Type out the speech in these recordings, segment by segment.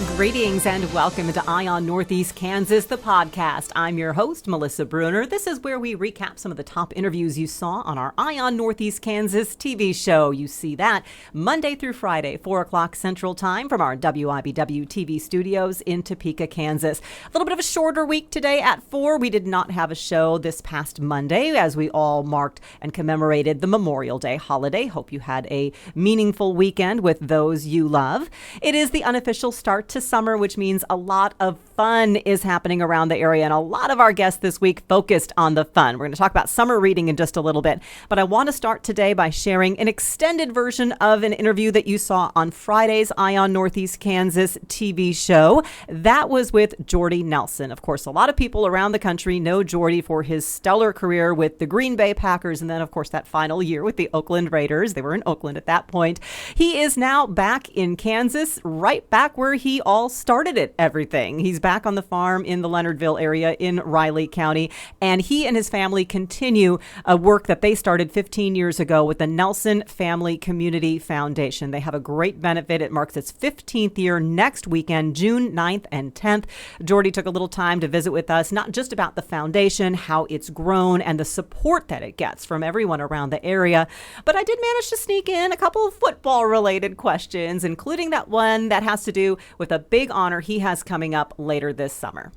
Greetings and welcome to Eye on Northeast Kansas, the podcast. I'm your host, Melissa Bruner. This is where we recap some of the top interviews you saw on our Eye on Northeast Kansas TV show. You see that Monday through Friday, 4 o'clock Central Time from our WIBW TV studios in Topeka, Kansas. A little bit of a shorter week today at 4. We did not have a show this past Monday as we all marked and commemorated the Memorial Day holiday. Hope you had a meaningful weekend with those you love. It is the unofficial start to summer, which means a lot of fun is happening around the area, and a lot of our guests this week focused on the fun. We're going to talk about summer reading in just a little bit, but I want to start today by sharing an extended version of an interview that you saw on Friday's Eye on Northeast Kansas TV show. That was with Jordy Nelson. Of course, a lot of people around the country know Jordy for his stellar career with the Green Bay Packers, and then, of course, that final year with the Oakland Raiders. They were in Oakland at that point. He is now back in Kansas, right back where he all started it, everything. He's back on the farm in the Leonardville area in Riley County, and he and his family continue a work that they started 15 years ago with the Nelson Family Community Foundation. They have a great benefit. It marks its 15th year next weekend, June 9th and 10th. Jordy took a little time to visit with us, not just about the foundation, how it's grown, and the support that it gets from everyone around the area, but I did manage to sneak in a couple of football-related questions, including that one that has to do with a big honor he has coming up later this summer.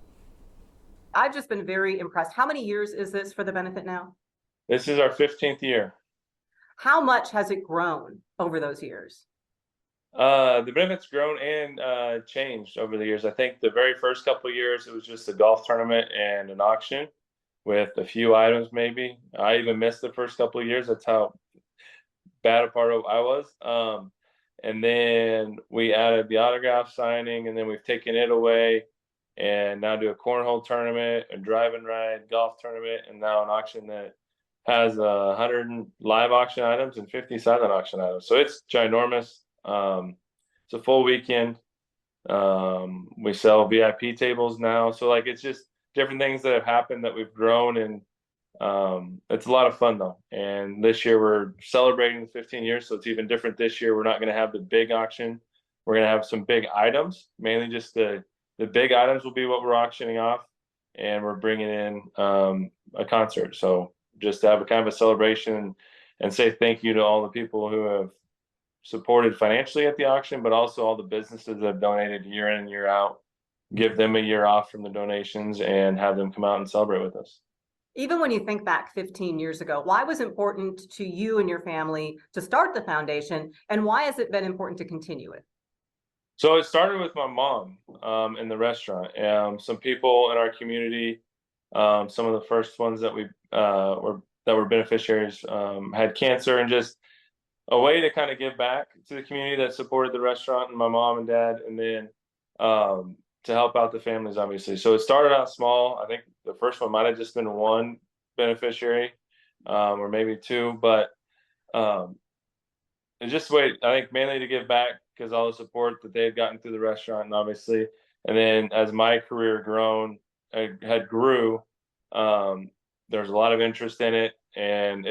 I've just been very impressed. How many years is this for the benefit now? This is our 15th year. How much has it grown over those years? The benefit's grown and changed over the years. I think the very first couple of years, it was just a golf tournament and an auction with a few items maybe. I even missed the first couple of years. That's how bad a part of I was. And then we added the autograph signing, and then we've taken it away and now do a cornhole tournament, a drive and ride golf tournament, and now an auction that has 100 live auction items and 50 silent auction items. So it's ginormous. It's a full weekend. We sell VIP tables now. So like, it's just different things that have happened that we've grown, and it's a lot of fun though. And this year we're celebrating the 15 years, so it's even different this year. We're not going to have the big auction. We're going to have some big items, mainly just the big items will be what we're auctioning off, and we're bringing in a concert. So just to have a kind of a celebration and say thank you to all the people who have supported financially at the auction, but also all the businesses that have donated year in and year out, give them a year off from the donations and have them come out and celebrate with us. Even when you think back 15 years ago, why was it important to you and your family to start the foundation, and why has it been important to continue it? So it started with my mom in the restaurant. Some people in our community, some of the first ones that were beneficiaries, had cancer, and just a way to kind of give back to the community that supported the restaurant and my mom and dad, and then to help out the families, obviously. So it started out small. I think the first one might have just been one beneficiary, or maybe two, but it's just a way, I think, mainly to give back because all the support that they had gotten through the restaurant, and obviously, and then as my career grew, there's a lot of interest in it, and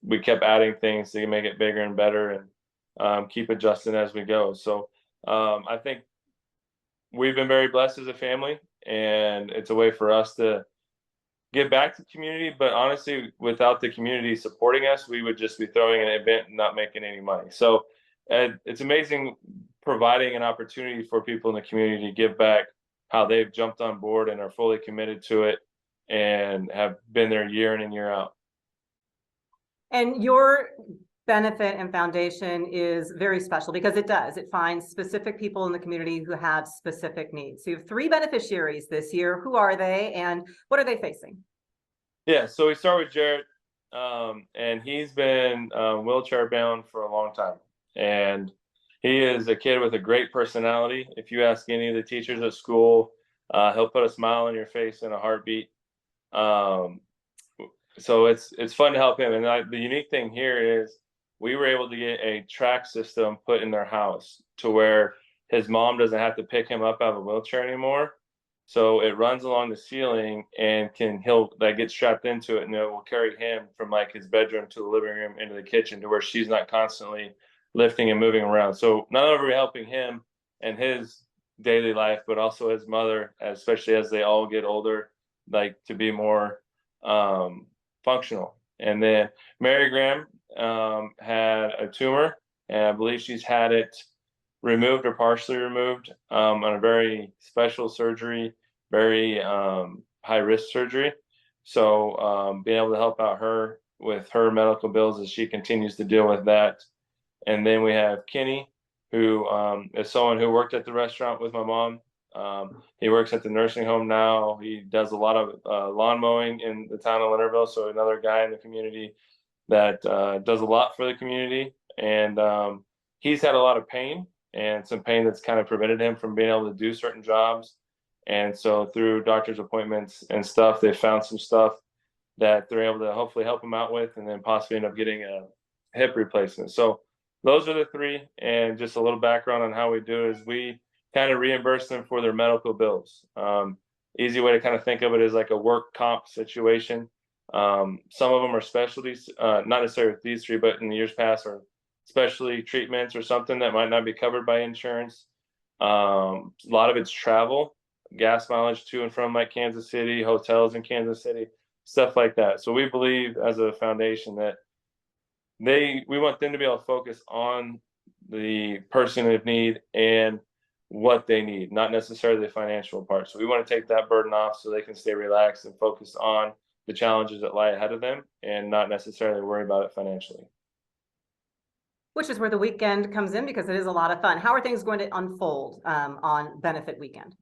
we kept adding things to make it bigger and better, and keep adjusting as we go. So I think we've been very blessed as a family, and it's a way for us to give back to the community. But honestly, without the community supporting us, we would just be throwing an event and not making any money. So it's amazing providing an opportunity for people in the community to give back, how they've jumped on board and are fully committed to it and have been there year in and year out. And your benefit and foundation is very special because it finds specific people in the community who have specific needs. So you have 3 beneficiaries this year. Who are they, and what are they facing? Yeah, so we start with Jared, and he's been wheelchair bound for a long time, and he is a kid with a great personality. If you ask any of the teachers at school, he'll put a smile on your face in a heartbeat. So it's fun to help him. And the unique thing here is we were able to get a track system put in their house to where his mom doesn't have to pick him up out of a wheelchair anymore. So it runs along the ceiling and he'll get strapped into it, and it will carry him from like his bedroom to the living room into the kitchen, to where she's not constantly lifting and moving around. So not only are we helping him and his daily life, but also his mother, especially as they all get older, like to be more functional. And then Mary Graham had a tumor, and I believe she's had it removed or partially removed on a very special surgery, very high risk surgery. So being able to help out her with her medical bills as she continues to deal with that. And then we have Kenny, who is someone who worked at the restaurant with my mom. He works at the nursing home now. He does a lot of lawn mowing in the town of Leonardville. So another guy in the community that does a lot for the community. And he's had a lot of pain, and some pain that's kind of prevented him from being able to do certain jobs. And so through doctor's appointments and stuff, they found some stuff that they're able to hopefully help him out with, and then possibly end up getting a hip replacement. So those are the three. And just a little background on how we do is we kind of reimburse them for their medical bills. Easy way to kind of think of it is like a work comp situation. Some of them are specialties, not necessarily with these three, but in the years past are specialty treatments or something that might not be covered by insurance. A lot of it's travel, gas mileage to and from like Kansas City, hotels in Kansas City, stuff like that. So we believe as a foundation that we want them to be able to focus on the person of need and what they need, not necessarily the financial part. So we want to take that burden off so they can stay relaxed and focus on the challenges that lie ahead of them and not necessarily worry about it financially. Which is where the weekend comes in, because it is a lot of fun. How are things going to unfold on benefit weekend?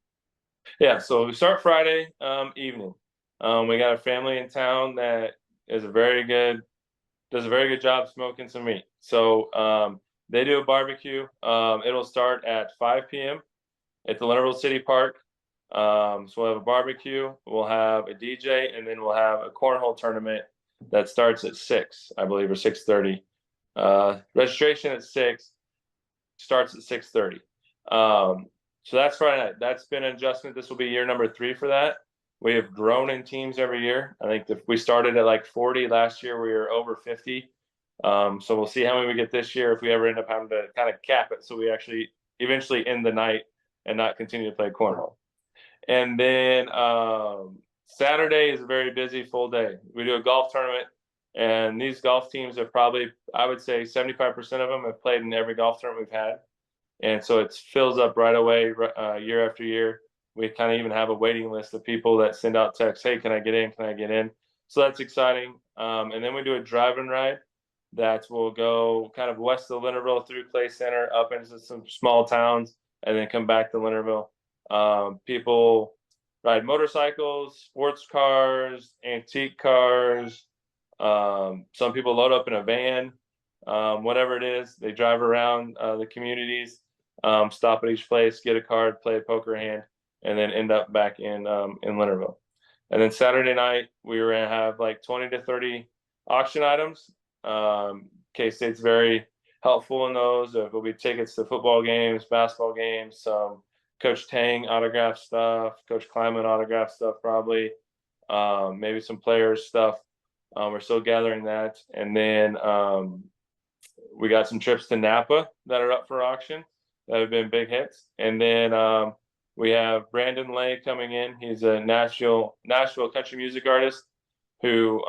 Yeah, so we start Friday evening. We got a family in town that does a very good job smoking some meat. So they do a barbecue. It'll start at 5 p.m. at the Leonardville City Park. So we'll have a barbecue, we'll have a DJ, and then we'll have a cornhole tournament that starts at 6, I believe, or 6:30. Registration at 6, starts at 6:30. So that's Friday night. That's been an adjustment. This will be year number 3 for that. We have grown in teams every year. I think if we started at like 40 last year, we were over 50. So we'll see how many we get this year if we ever end up having to kind of cap it, so we actually eventually end the night and not continue to play cornhole. And then Saturday is a very busy full day. We do a golf tournament, and these golf teams have probably, I would say 75% of them have played in every golf tournament we've had. And so it fills up right away year after year. We kind of even have a waiting list of people that send out texts, hey, can I get in? Can I get in? So that's exciting. And then we do a drive-in ride that will go kind of west of Leonardville through Clay Center, up into some small towns, and then come back to Leonardville. People ride motorcycles, sports cars, antique cars. Some people load up in a van, whatever it is. They drive around the communities, stop at each place, get a card, play a poker hand, and then end up back in Leonardville. And then Saturday night, we were going to have like 20 to 30 auction items. K-State's very helpful in those. There'll be tickets to football games, basketball games, some Coach Tang autograph stuff, Coach Kleiman autograph stuff, probably, maybe some players stuff. We're still gathering that. And then we got some trips to Napa that are up for auction that have been big hits. And then we have Brandon Lay coming in. He's a Nashville country music artist who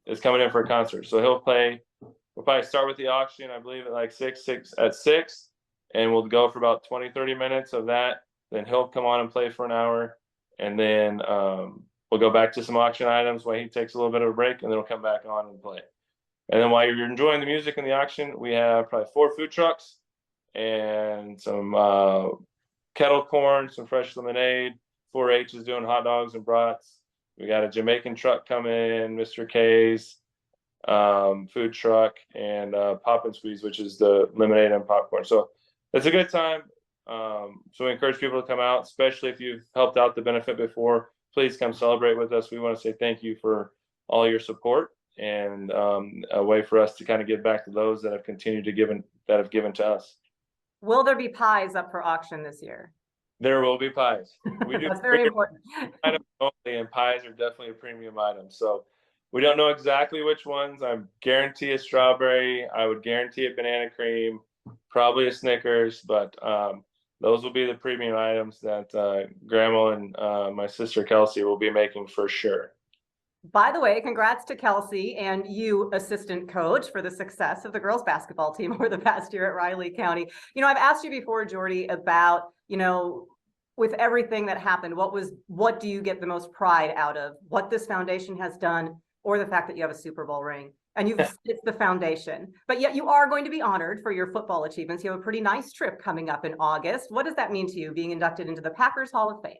is coming in for a concert. So he'll play. We'll probably start with the auction, I believe, at like 6, and we'll go for about 20, 30 minutes of that. Then he'll come on and play for an hour, and then we'll go back to some auction items while he takes a little bit of a break, and then we'll come back on and play. And then while you're enjoying the music and the auction, we have probably 4 food trucks and some kettle corn, some fresh lemonade. 4-H is doing hot dogs and brats. We got a Jamaican truck coming in, Mr. K's food truck, and Pop and Squeeze, which is the lemonade and popcorn. So it's a good time. So we encourage people to come out, especially if you've helped out the benefit before. Please come celebrate with us. We want to say thank you for all your support, and a way for us to kind of give back to those that have continued to given to us. Will there be pies up for auction this year? There will be pies. We do. That's very important. Item only, and pies are definitely a premium item. So we don't know exactly which ones. I guarantee a strawberry. I would guarantee a banana cream, probably a Snickers, but those will be the premium items that Grandma and my sister Kelsey will be making for sure. By the way, congrats to Kelsey and you, assistant coach, for the success of the girls basketball team over the past year at Riley County. I've asked you before, Jordy, about, with everything that happened, what do you get the most pride out of? What this foundation has done, or the fact that you have a Super Bowl ring? And it's the foundation, but yet you are going to be honored for your football achievements. You have a pretty nice trip coming up in August. What does that mean to you, being inducted into the Packers Hall of Fame?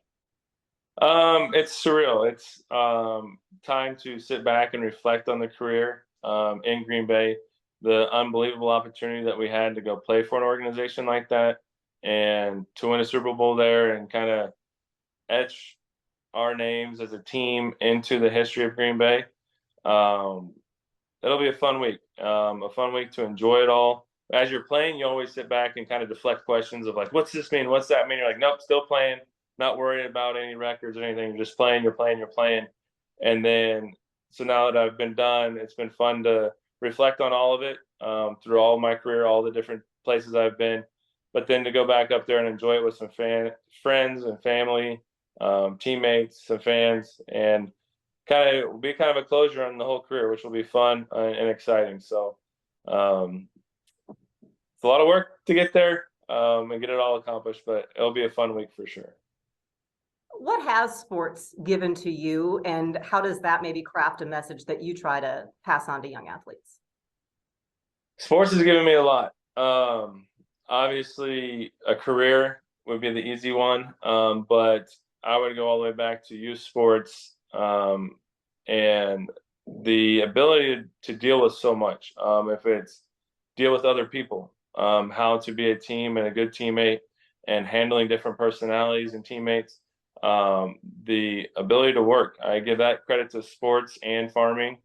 It's surreal. It's time to sit back and reflect on the career in Green Bay, the unbelievable opportunity that we had to go play for an organization like that and to win a Super Bowl there and kind of etch our names as a team into the history of Green Bay. It'll be a fun week to enjoy it all. As you're playing, you always sit back and kind of deflect questions of like, what's this mean? What's that mean? You're like, nope, still playing. Not worried about any records or anything. You're just playing, you're playing. And then, so now that I've been done, it's been fun to reflect on all of it through all of my career, all the different places I've been. But then to go back up there and enjoy it with some friends and family, teammates, some fans, and will be kind of a closure on the whole career, which will be fun and exciting. So it's a lot of work to get there and get it all accomplished, but it'll be a fun week for sure. What has sports given to you, and how does that maybe craft a message that you try to pass on to young athletes? Sports has given me a lot. Obviously, a career would be the easy one, but I would go all the way back to youth sports and the ability to deal with so much. If it's deal with other people, how to be a team and a good teammate, and handling different personalities and teammates. The ability to work. I give that credit to sports and farming.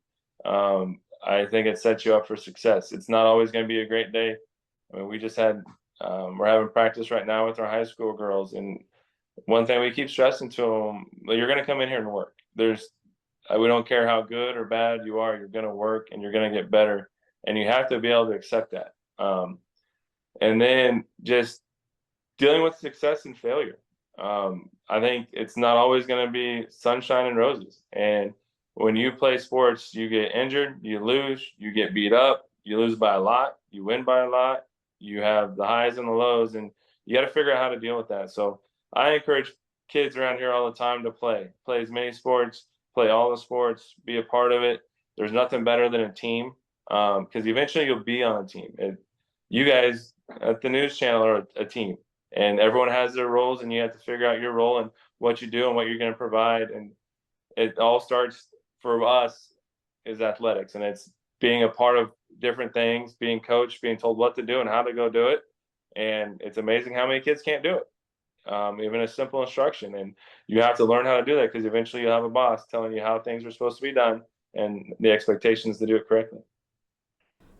I think it sets you up for success. It's not always going to be a great day. I mean, we're having practice right now with our high school girls, and one thing we keep stressing to them: you're going to come in here and work. We don't care how good or bad you are. You're going to work, and you're going to get better, and you have to be able to accept that. And then just dealing with success and failure. I think it's not always going to be sunshine and roses. And when you play sports, you get injured, you lose, you get beat up, you lose by a lot, you win by a lot, you have the highs and the lows, and you got to figure out how to deal with that. So I encourage kids around here all the time to play as many sports, play all the sports, be a part of it. There's nothing better than a team, because eventually you'll be on a team. You guys at the news channel are a team. And everyone has their roles, and you have to figure out your role and what you do and what you're going to provide. And it all starts for us is athletics, and it's being a part of different things, being coached, being told what to do and how to go do it. And it's amazing how many kids can't do it, even a simple instruction. And you have to learn how to do that, because eventually you'll have a boss telling you how things are supposed to be done and the expectations to do it correctly.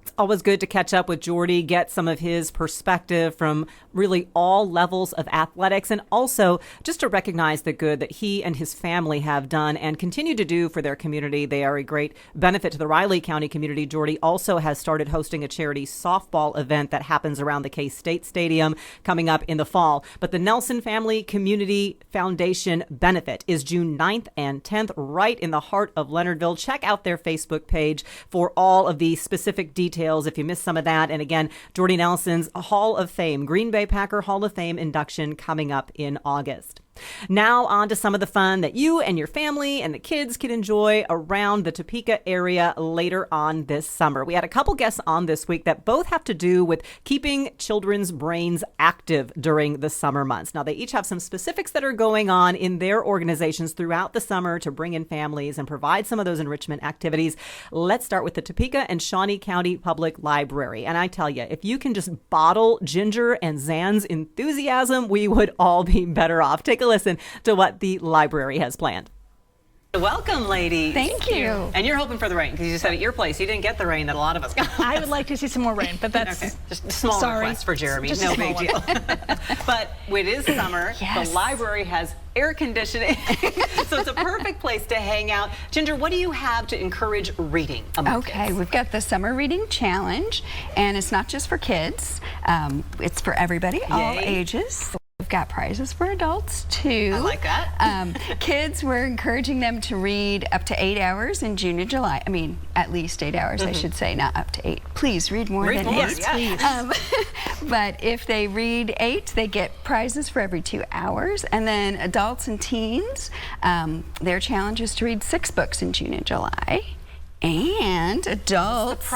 It's always good to catch up with Jordy, get some of his perspective from really all levels of athletics, and also just to recognize the good that he and his family have done and continue to do for their community. They are a great benefit to the Riley County community. Jordy also has started hosting a charity softball event that happens around the K-State Stadium coming up in the fall. But the Nelson Family Community Foundation benefit is June 9th and 10th, right in the heart of Leonardville. Check out their Facebook page for all of the specific details if you missed some of that. And again, Jordy Nelson's Hall of Fame, Green Bay Packer Hall of Fame induction coming up in August. Now on to some of the fun that you and your family and the kids can enjoy around the Topeka area later on this summer. We had a couple guests on this week that both have to do with keeping children's brains active during the summer months. Now, they each have some specifics that are going on in their organizations throughout the summer to bring in families and provide some of those enrichment activities. Let's start with the Topeka and Shawnee County Public Library. And I tell you, if you can just bottle Ginger and Zan's enthusiasm, we would all be better off. Take a listen to what the library has planned. Welcome, ladies. Thank you. And you're hoping for the rain, because you said at your place you didn't get the rain that a lot of us got. I would like to see some more rain, but that's okay. Just a small request for Jeremy. Just no big deal. But it is summer. Yes. The library has air conditioning, so it's a perfect place to hang out. Ginger, what do you have to encourage reading among kids? We've got the Summer Reading Challenge, and it's not just for kids. It's for everybody, all ages. We've got prizes for adults too. I like that. Kids, we're encouraging them to read up to 8 hours in June and July. I mean, at least 8 hours, I should say, not up to 8. Please read more than 8. Yes. But if they read 8, they get prizes for every 2 hours. And then adults and teens, their challenge is to read 6 books in June and July. And adults,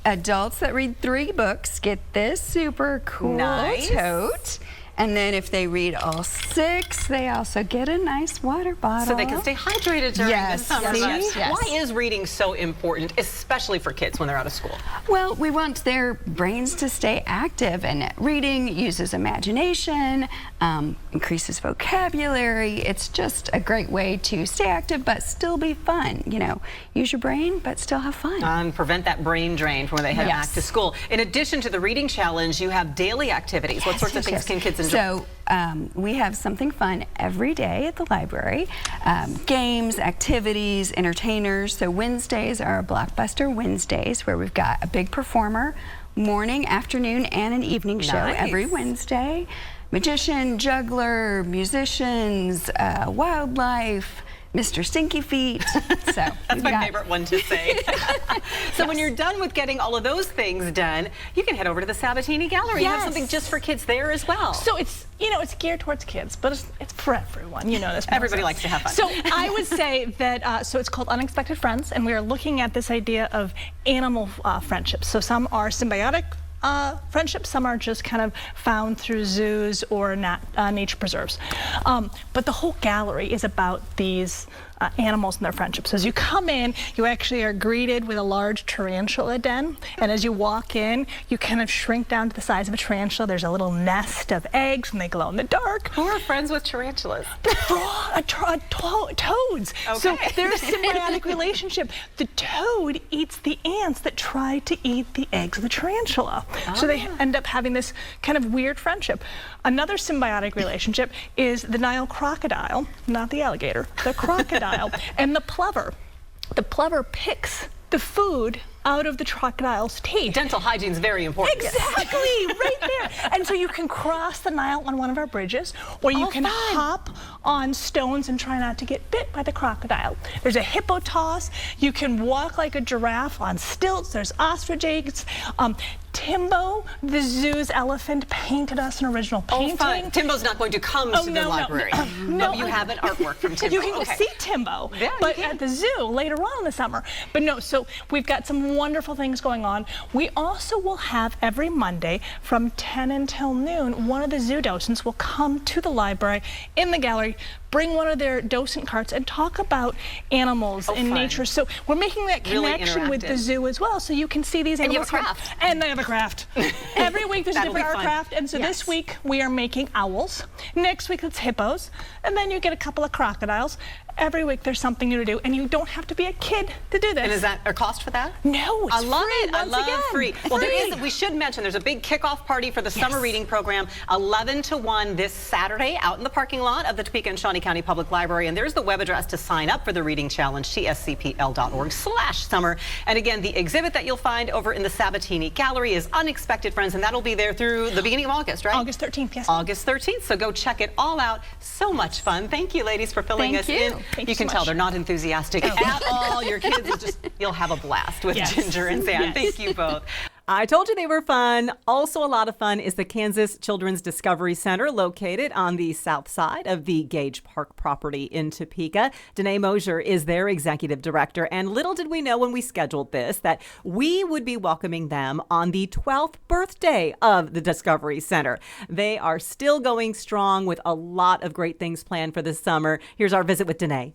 adults that read 3 books get this super cool tote. And then if they read all 6, they also get a nice water bottle. So they can stay hydrated during the summer months. Yes. Why is reading so important, especially for kids when they're out of school? Well, we want their brains to stay active, and reading uses imagination, increases vocabulary. It's just a great way to stay active but still be fun. You know, use your brain but still have fun. And prevent that brain drain from when they head back to school. In addition to the reading challenge, you have daily activities. What sorts of things can kids enjoy? So we have something fun every day at the library. Games, activities, entertainers. So Wednesdays are Blockbuster Wednesdays, where we've got a big performer, morning, afternoon, and an evening show every Wednesday. Magician, juggler, musicians, wildlife, Mr. Stinky Feet. So that's my favorite one to say. So when you're done with getting all of those things done, you can head over to the Sabatini Gallery. You have something just for kids there as well. So it's, you know, it's geared towards kids, but it's for everyone. You know this. Everybody likes to have fun. So I would say that, so it's called Unexpected Friends, and we are looking at this idea of animal friendships. So some are symbiotic friendships, some are just kind of found through zoos or nature preserves. But the whole gallery is about these animals and their friendships. So as you come in, you actually are greeted with a large tarantula den, and as you walk in, you kind of shrink down to the size of a tarantula. There's a little nest of eggs, and they glow in the dark. Who are friends with tarantulas? Toads. Okay. So there's a symbiotic relationship. The toad eats the ants that try to eat the eggs of the tarantula. So they end up having this kind of weird friendship. Another symbiotic relationship is the Nile crocodile, not the alligator, the crocodile, and the plover. The plover picks the food out of the crocodile's teeth. Dental hygiene is very important. Exactly, right there. And so you can cross the Nile on one of our bridges, or you can hop on stones and try not to get bit by the crocodile. There's a hippo toss. You can walk like a giraffe on stilts. There's ostrich eggs. Timbo, the zoo's elephant, painted us an original painting. Oh, fun. Timbo's not going to come to the library. No, you have an artwork from Timbo. You can go see Timbo, but at the zoo later on in the summer. But no, so we've got some wonderful things going on. We also will have every Monday from 10 until noon, one of the zoo docents will come to the library in the gallery, bring one of their docent carts and talk about animals in nature. So we're making that connection with the zoo as well, so you can see these animals. And you have a craft. And they have a craft. Every week there's a different art craft, and so this week we are making owls. Next week it's hippos, and then you get a couple of crocodiles. Every week there's something new to do, and you don't have to be a kid to do this. And is that a cost for that? No, it's I love free. it. I love free. Well, there is. We should mention there's a big kickoff party for the summer reading program, 11 to 1 this Saturday, out in the parking lot of the Topeka and Shawnee County Public Library. And there's the web address to sign up for the reading challenge, tscpl.org/summer. And again, the exhibit that you'll find over in the Sabatini Gallery is Unexpected Friends, and that'll be there through the beginning of August, right? August 13th, yes. August 13th. So go check it all out. So much fun. Thank you, ladies, for filling us in. You can tell they're not enthusiastic at all. Your kids will you'll have a blast with Ginger and Sam. Thank you both. I told you they were fun. Also a lot of fun is the Kansas Children's Discovery Center, located on the south side of the Gage Park property in Topeka. Danae Mosier is their executive director, and little did we know when we scheduled this that we would be welcoming them on the 12th birthday of the Discovery Center. They are still going strong with a lot of great things planned for this summer. Here's our visit with Danae.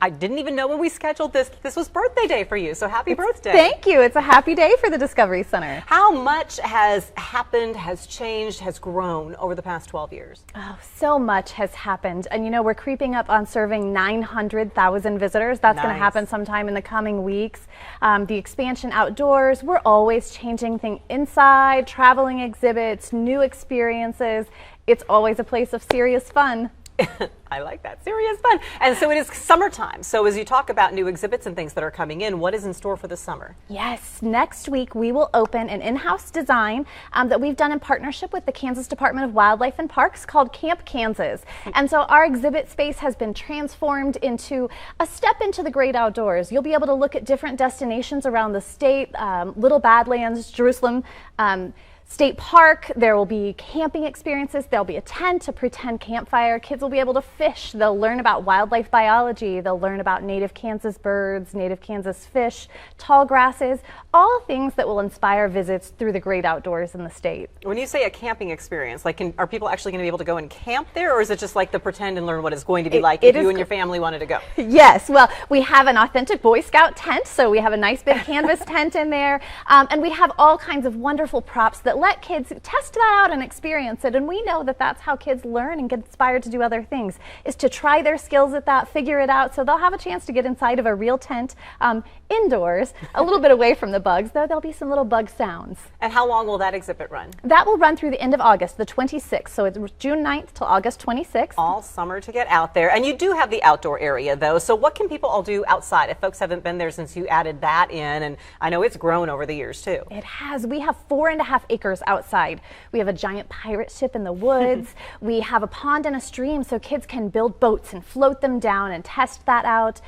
I didn't even know when we scheduled this. This was birthday day for you, so happy birthday. Thank you. It's a happy day for the Discovery Center. How much has happened, has changed, has grown over the past 12 years? Oh, so much has happened. And you know, we're creeping up on serving 900,000 visitors. That's going to happen sometime in the coming weeks. The expansion outdoors, we're always changing things inside, traveling exhibits, new experiences. It's always a place of serious fun. I like that. Serious fun. And so it is summertime. So as you talk about new exhibits and things that are coming in, what is in store for the summer? Yes, next week we will open an in-house design that we've done in partnership with the Kansas Department of Wildlife and Parks called Camp Kansas. And so our exhibit space has been transformed into a step into the great outdoors. You'll be able to look at different destinations around the state, Little Badlands, Jerusalem, State Park. There will be camping experiences. There'll be a tent, a pretend campfire. Kids will be able to fish. They'll learn about wildlife biology. They'll learn about native Kansas birds, native Kansas fish, tall grasses, all things that will inspire visits through the great outdoors in the state. When you say a camping experience, like are people actually going to be able to go and camp there, or is it just like the pretend and learn what it's going to be like if you and your family wanted to go? Yes, well, we have an authentic Boy Scout tent, so we have a nice big canvas tent in there, and we have all kinds of wonderful props that let kids test that out and experience it. And we know that that's how kids learn and get inspired to do other things, is to try their skills at that, figure it out. So they'll have a chance to get inside of a real tent indoors, a little bit away from the bugs, though there'll be some little bug sounds. And how long will that exhibit run? That will run through the end of August, the 26th. So it's June 9th till August 26th. All summer to get out there. And you do have the outdoor area, though. So what can people all do outside if folks haven't been there since you added that in? And I know it's grown over the years, too. It has. We have 4.5 acres outside. We have a giant pirate ship in the woods. We have a pond and a stream so kids can build boats and float them down and test that out.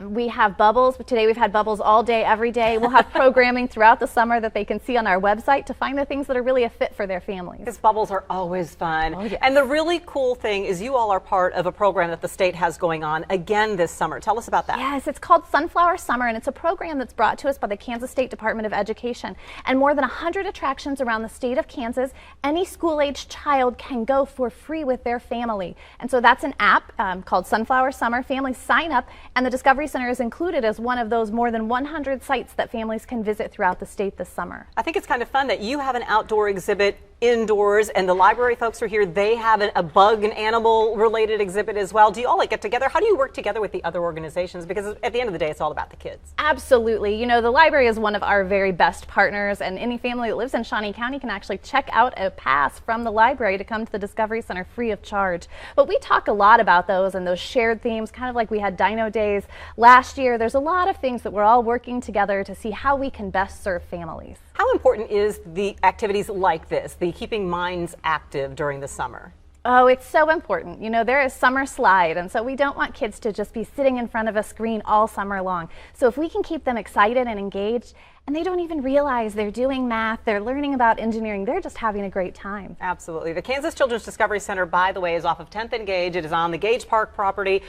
We have bubbles. Today we've had bubbles all day, every day. We'll have programming throughout the summer that they can see on our website to find the things that are really a fit for their families. Because bubbles are always fun. Oh, yes. And the really cool thing is you all are part of a program that the state has going on again this summer. Tell us about that. Yes, it's called Sunflower Summer, and it's a program that's brought to us by the Kansas State Department of Education. And more than 100 attractions around the state of Kansas. Any school-aged child can go for free with their family. And so that's an app called Sunflower Summer. Families sign up, and the Discovery Center is included as one of those more than 100 sites that families can visit throughout the state this summer. I think it's kind of fun that you have an outdoor exhibit indoors, and the library folks are here. They have a bug and animal related exhibit as well. Do you all like get together? How do you work together with the other organizations? Because at the end of the day, it's all about the kids. Absolutely. You know, the library is one of our very best partners, and any family that lives in Shawnee County can actually check out a pass from the library to come to the Discovery Center free of charge. But we talk a lot about those and those shared themes, kind of like we had Dino Days last year. There's a lot of things that we're all working together to see how we can best serve families. How important is the activities like this, the keeping minds active during the summer? Oh, it's so important. You know, there is summer slide, and so we don't want kids to just be sitting in front of a screen all summer long. So if we can keep them excited and engaged, and they don't even realize they're doing math, they're learning about engineering, they're just having a great time. Absolutely. The Kansas Children's Discovery Center, by the way, is off of 10th and Gage. It is on the Gage Park property,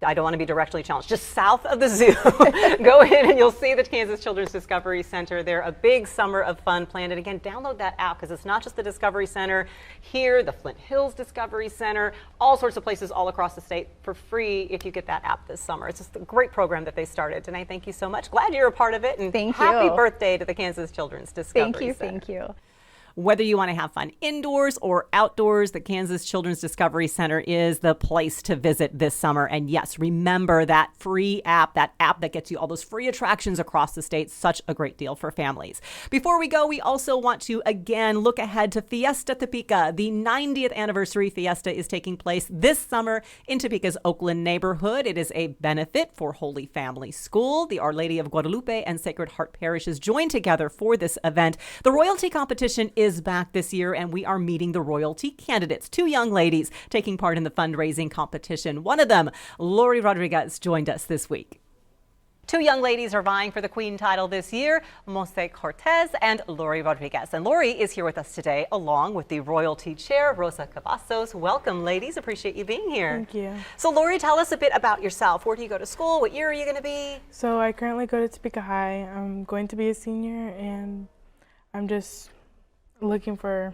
I don't want to be directly challenged, just south of the zoo. Go in and you'll see the Kansas Children's Discovery Center. They're a big summer of fun planned. And again, download that app because it's not just the Discovery Center. Here, the Flint Hills Discovery Center, all sorts of places all across the state for free if you get that app this summer. It's just a great program that they started. Tonight, thank you so much. Glad you're a part of it. And thank you. Happy birthday to the Kansas Children's Discovery Center. Thank you. Whether you want to have fun indoors or outdoors, the Kansas Children's Discovery Center is the place to visit this summer. And yes, remember that free app, that app that gets you all those free attractions across the state. Such a great deal for families. Before we go, we also want to again look ahead to Fiesta Topeka. The 90th anniversary Fiesta is taking place this summer in Topeka's Oakland neighborhood. It is a benefit for Holy Family School. The Our Lady of Guadalupe and Sacred Heart parishes joined together for this event. The royalty competition is back this year, and we are meeting the royalty candidates. 2 young ladies taking part in the fundraising competition. One of them, Lourie Rodriguez, joined us this week. 2 young ladies are vying for the Queen title this year, Monse Cortez and Lourie Rodriguez. And Lourie is here with us today, along with the royalty chair, Rosa Cavazos. Welcome, ladies. Appreciate you being here. Thank you. So, Lourie, tell us a bit about yourself. Where do you go to school? What year are you going to be? So I currently go to Topeka High. I'm going to be a senior, and I'm just looking for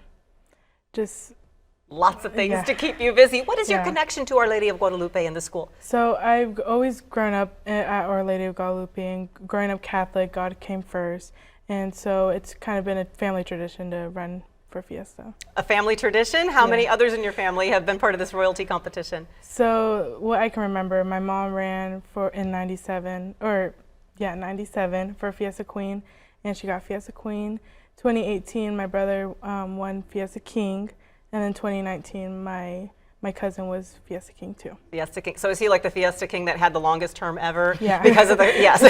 lots of things to keep you busy. What is your connection to Our Lady of Guadalupe and the school? So I've always grown up at Our Lady of Guadalupe, and growing up Catholic, God came first. And so it's kind of been a family tradition to run for Fiesta. A family tradition? How many others in your family have been part of this royalty competition? So what I can remember, my mom ran in 97 for Fiesta Queen, and she got Fiesta Queen. 2018, my brother won Fiesta King, and then 2019, my my cousin was Fiesta King too. Fiesta King. So is he like the Fiesta King that had the longest term ever? Yeah. Because of the yes.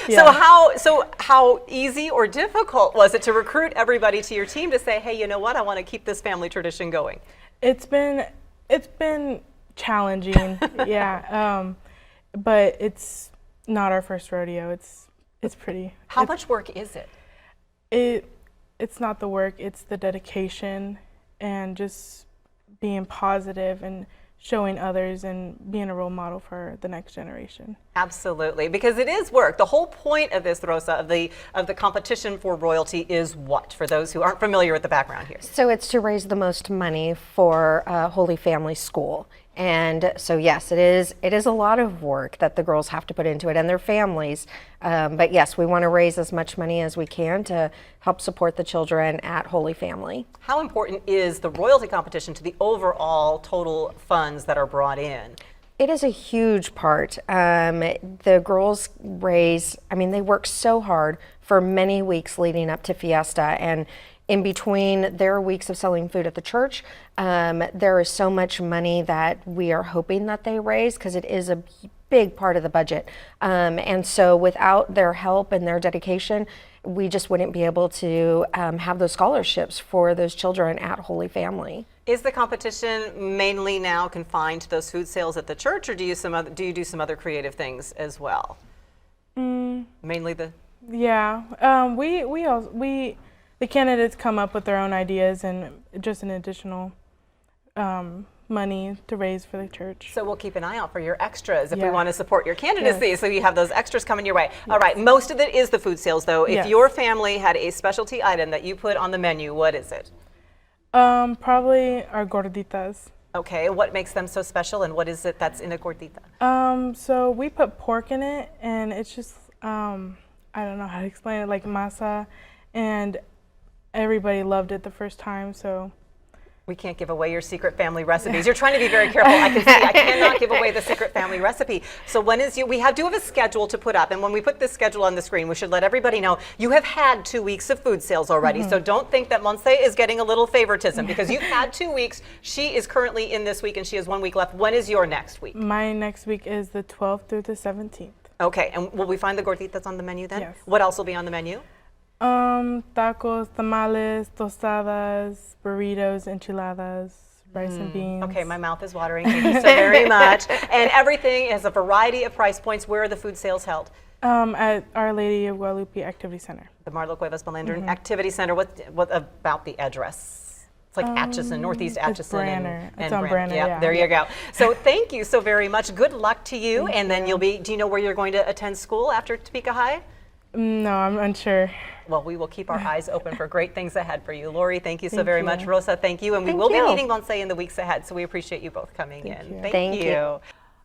Yeah. So how easy or difficult was it to recruit everybody to your team to say, hey, you know what, I want to keep this family tradition going? It's been challenging, yeah. But it's not our first rodeo. It's pretty. How much work is it? It's not the work, it's the dedication and just being positive and showing others and being a role model for the next generation. Absolutely, because it is work. The whole point of this, Rosa, of the competition for royalty is what, for those who aren't familiar with the background here? So it's to raise the most money for Holy Family School. And so yes, it is a lot of work that the girls have to put into it and their families. But yes, we want to raise as much money as we can to help support the children at Holy Family. How important is the royalty competition to the overall total funds that are brought in? It is a huge part. The girls they work so hard for many weeks leading up to Fiesta, and in between their weeks of selling food at the church, there is so much money that we are hoping that they raise because it is a big part of the budget. And so without their help and their dedication, we just wouldn't be able to have those scholarships for those children at Holy Family. Is the competition mainly now confined to those food sales at the church, or do you do some other creative things as well? Mainly the. Yeah, the candidates come up with their own ideas and just an additional money to raise for the church. So we'll keep an eye out for your extras if we Yeah. want to support your candidacy. Yes. So you have those extras coming your way. All right, most of it is the food sales, though. If Yes. your family had a specialty item that you put on the menu, what is it? Probably our gorditas. Okay, what makes them so special, and what is it that's in a gordita? So we put pork in it, and it's just I don't know how to explain it, like masa, and everybody loved it the first time. So We can't give away your secret family recipes. You're trying to be very careful. I can see I cannot give away the secret family recipe. So when is do have a schedule to put up, and when we put this schedule on the screen, we should let everybody know you have had 2 weeks of food sales already. So don't think that Monse is getting a little favoritism because you've had 2 weeks. She is currently in this week, and she has 1 week left. When is your next week? my next week is the 12th through the 17th. Okay, and will we find the gorditas on the menu then? Yes. What else will be on the menu? Tacos, tamales, tostadas, burritos, enchiladas, rice and beans. Okay, my mouth is watering. Thank you so very much. And everything has a variety of price points. Where are the food sales held? At Our Lady of Guadalupe Activity Center. The Marlo Cuevas Melandrin Activity Center. What about the address? It's like Atchison, Northeast Atchison. Branner. And It's on Branner. Branner, Yeah, yeah. there you go. So thank you so very much. Good luck to you. And then do you know where you're going to attend school after Topeka High? No, I'm unsure. Well, we will keep our eyes open for great things ahead for you. Lourie, thank you so Thank very you. much. Rosa, thank you. And we Thank will be you. meeting Monse in the weeks ahead, so we appreciate you both coming in. you. Thank you.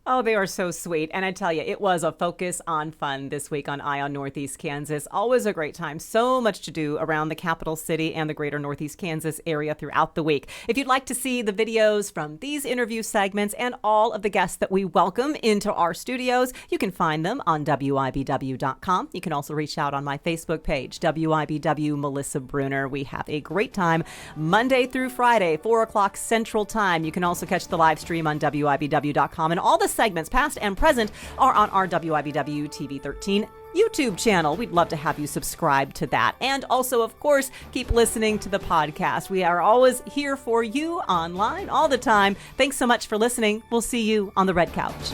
Oh, they are so sweet. And I tell you, it was a focus on fun this week on Eye on Northeast Kansas. Always a great time. So much to do around the capital city and the greater Northeast Kansas area throughout the week. If you'd like to see the videos from these interview segments and all of the guests that we welcome into our studios, you can find them on WIBW.com. You can also reach out on my Facebook page, WIBW Melissa Bruner. We have a great time Monday through Friday, 4 o'clock Central Time. You can also catch the live stream on WIBW.com, and all the segments, past and present, are on our WIBW TV 13 YouTube channel. We'd love to have you subscribe to that. And also, of course, keep listening to the podcast. We are always here for you online all the time. Thanks so much for listening. We'll see you on the Red Couch.